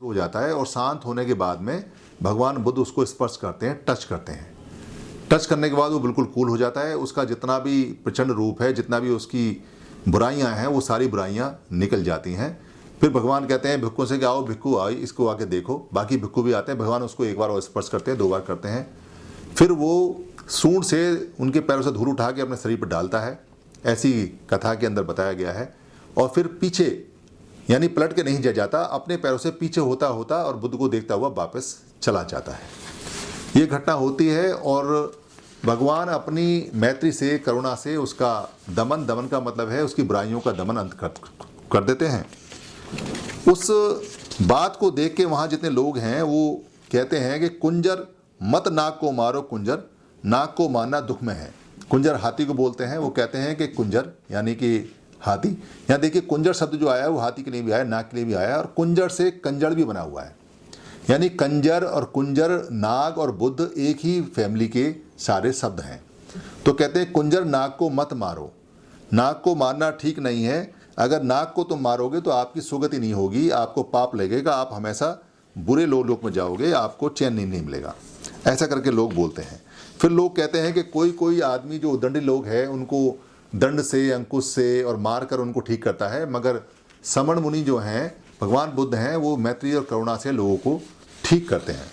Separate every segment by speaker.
Speaker 1: हो जाता है और शांत होने के बाद में भगवान बुद्ध उसको स्पर्श करते हैं, टच करते हैं। टच करने के बाद वो बिल्कुल कूल हो जाता है। उसका जितना भी प्रचंड रूप है, जितना भी उसकी बुराइयां हैं, वो सारी बुराइयां निकल जाती हैं। फिर भगवान कहते हैं भिक्खुओं से कि आओ भिक्खु आई, इसको आके देखो। बाकी भिक्खु भी आते हैं, भगवान उसको एक बार और स्पर्श करते हैं, 2 बार करते हैं। फिर वो सूंड से उनके पैरों से धूल उठा के अपने शरीर पर डालता है, ऐसी कथा के अंदर बताया गया है। और फिर पीछे यानी पलट के नहीं जाता, अपने पैरों से पीछे होता होता और बुद्ध को देखता हुआ वापस चला जाता है। ये घटना होती है और भगवान अपनी मैत्री से, करुणा से उसका दमन का मतलब है उसकी बुराइयों का दमन अंत कर देते हैं। उस बात को देख के वहाँ जितने लोग हैं वो कहते हैं कि कुंजर मत नाक को मारो, कुंजर नाक को मारना दुख में है। कुंजर हाथी को बोलते हैं। वो कहते हैं कि कुंजर यानी कि हाथी। यहाँ देखिए कुंजर शब्द जो आया है वो हाथी के लिए भी आया, नाग के लिए भी आया, और कुंजर से कंजर भी बना हुआ है। यानी कंजर और कुंजर, नाग और बुद्ध एक ही फैमिली के सारे शब्द हैं। तो कहते हैं कुंजर नाग को मत मारो। नाग को मारना ठीक नहीं है। अगर नाग को तुम मारोगे तो आपकी सुगति नहीं होगी, आपको पाप लगेगा, आप हमेशा बुरे लोक में जाओगे, आपको चैन नहीं मिलेगा। ऐसा करके लोग बोलते हैं। फिर लोग कहते हैं कि कोई कोई आदमी जो उद्दंडी लोग हैं उनको दंड से, अंकुश से और मार कर उनको ठीक करता है, मगर समण मुनि जो हैं, भगवान बुद्ध हैं, वो मैत्री और करुणा से लोगों को ठीक करते हैं।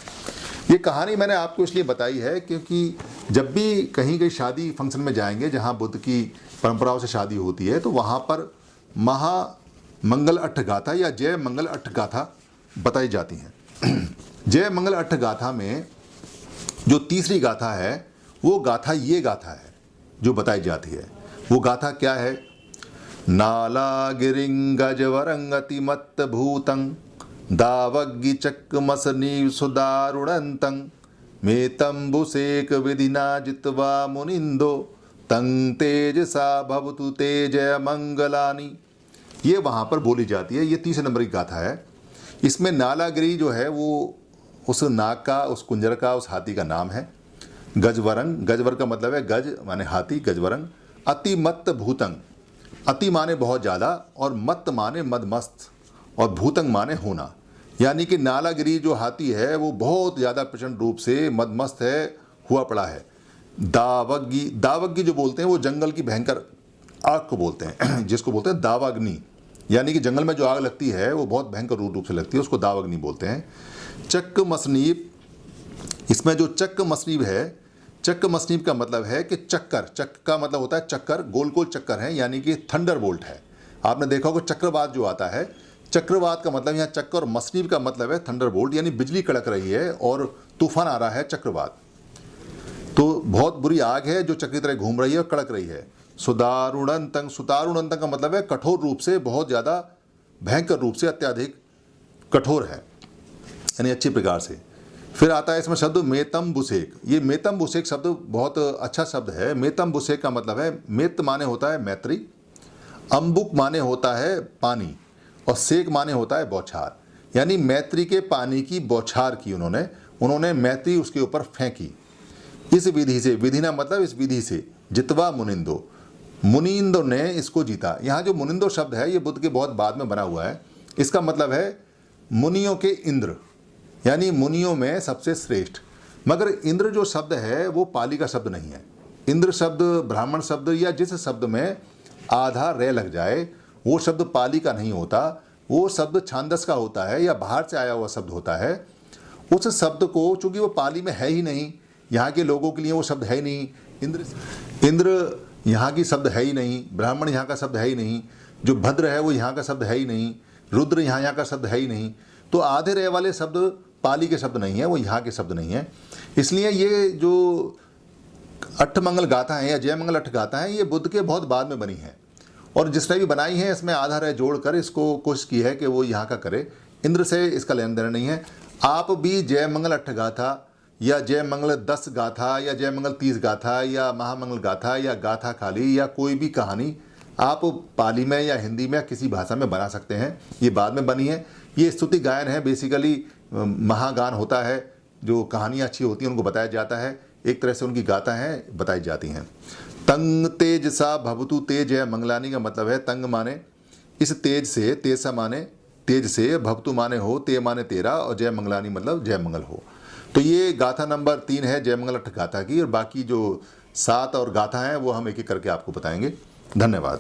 Speaker 1: ये कहानी मैंने आपको इसलिए बताई है क्योंकि जब भी कहीं शादी फंक्शन में जाएंगे जहाँ बुद्ध की परंपराओं से शादी होती है तो वहाँ पर महामंगल अट्ठ गाथा या जय मंगल अट्ठ गाथा बताई जाती हैं। जय मंगल अट्ठ गाथा में जो तीसरी गाथा है वो गाथा ये गाथा है जो बताई जाती है। वो गाथा क्या है? नाला गिरिंग गजवरंगति मत्त भूतं दावग्गि चक्कमसनी सुदारुणंतं मेतंबुसेक विधिना जित्वा मुनिंदो तं तेजसा भवतु तेजय मंगलानि। ये वहाँ पर बोली जाती है। ये 30 नंबर की गाथा है। इसमें नालागिरी जो है वो उस नाग का, उस कुंजर का, उस हाथी का नाम है। गजवरंग, गजवर का मतलब है गज माने हाथी, गजवरंग। अति मत्त भूतंग, अति माने बहुत ज़्यादा, और मत्त माने मदमस्त, और भूतंग माने होना। यानी कि नालागिरी जो हाथी है वो बहुत ज़्यादा प्रचंड रूप से मदमस्त है, हुआ पड़ा है। दावग्गी, दावग्गी जो बोलते हैं वो जंगल की भयंकर आग को बोलते हैं, जिसको बोलते हैं दावाग्नि। यानी कि जंगल में जो आग लगती है वो बहुत भयंकर रूप से लगती है, उसको दावाग्नि बोलते हैं। चक्क मसनीब, इसमें जो चक्क मसनीब है, चक्क मसनीब का मतलब है कि चक्कर, चक्क का मतलब होता है चक्कर, गोल गोल चक्कर है, यानी कि थंडर बोल्ट है। आपने देखा होगा चक्रवात जो आता है, चक्रवात का मतलब यहाँ चक्कर, और मसनीब का मतलब है थंडर बोल्ट, यानी बिजली कड़क रही है और तूफान आ रहा है, चक्रवात। तो बहुत बुरी आग है जो चक्री तरह घूम रही है और कड़क रही है। सुदारुणंतंग, सुदारुणंतंग का मतलब है कठोर रूप से, बहुत ज़्यादा भयंकर रूप से, अत्याधिक कठोर है, यानी अच्छी प्रकार से। फिर आता है इसमें शब्द मेतम बुसेक। ये मेतम बुसेक शब्द बहुत अच्छा शब्द है। मेतम बुसेक का मतलब है, मेत माने होता है मैत्री, अम्बुक माने होता है पानी, और सेक माने होता है बौछार। यानी मैत्री के पानी की बौछार की उन्होंने मैत्री उसके ऊपर फेंकी। इस विधि से, विधि ना मतलब इस विधि से, जितवा मुनिंदो, मुनिंदो ने इसको जीता। यहाँ जो मुनिंदो शब्द है ये बुद्ध के बहुत बाद में बना हुआ है। इसका मतलब है मुनियों के इंद्र, यानी मुनियों में सबसे श्रेष्ठ। मगर इंद्र जो शब्द है वो पाली का शब्द नहीं है। इंद्र शब्द ब्राह्मण शब्द या जिस शब्द में आधा रे लग जाए वो शब्द पाली का नहीं होता, वो शब्द छांदस का होता है या बाहर से आया हुआ शब्द होता है। उस शब्द को, चूंकि वो पाली में है ही नहीं, यहाँ के लोगों के लिए वो शब्द है ही नहीं। इंद्र यहाँ की शब्द है ही नहीं, ब्राह्मण यहाँ का शब्द है ही नहीं, जो भद्र है वो यहाँ का शब्द है ही नहीं, रुद्र यहाँ का शब्द है ही नहीं। तो आधे रह वाले शब्द पाली के शब्द नहीं है, वो यहाँ के शब्द नहीं है। इसलिए ये जो अट्ठमंगल गाथा है या जयमंगल अट्ठ गाथा है ये बुद्ध के बहुत बाद में बनी है, और जिसने भी बनाई है इसमें आधा रह जोड़कर इसको कोशिश की है कि वो यहाँ का करे। इंद्र से इसका लेन देन नहीं है। आप भी जयमंगल अट्ठ गाथा या जयमंगल 10 गाथा या जयमंगल 30 गाथा या महामंगल गाथा या गाथा खाली या कोई भी कहानी आप पाली में या हिंदी में किसी भाषा में बना सकते हैं। ये बाद में बनी है। ये स्तुति गायन है, बेसिकली महागान होता है, जो कहानियाँ अच्छी होती हैं उनको बताया जाता है, एक तरह से उनकी गाथा हैं बताई जाती हैं। तंग तेज सा भवतु तेज है मंगलानी का मतलब है तंग माने इस तेज से, तेज सा माने तेज से, भक्तु माने हो, ते माने तेरा, और जय मंगलानी मतलब जय मंगल हो। तो ये गाथा नंबर 3 है जय मंगल अष्ट गाथा की, और बाकी जो 7 और गाथा हैं वो हम एक एक करके आपको बताएंगे। धन्यवाद।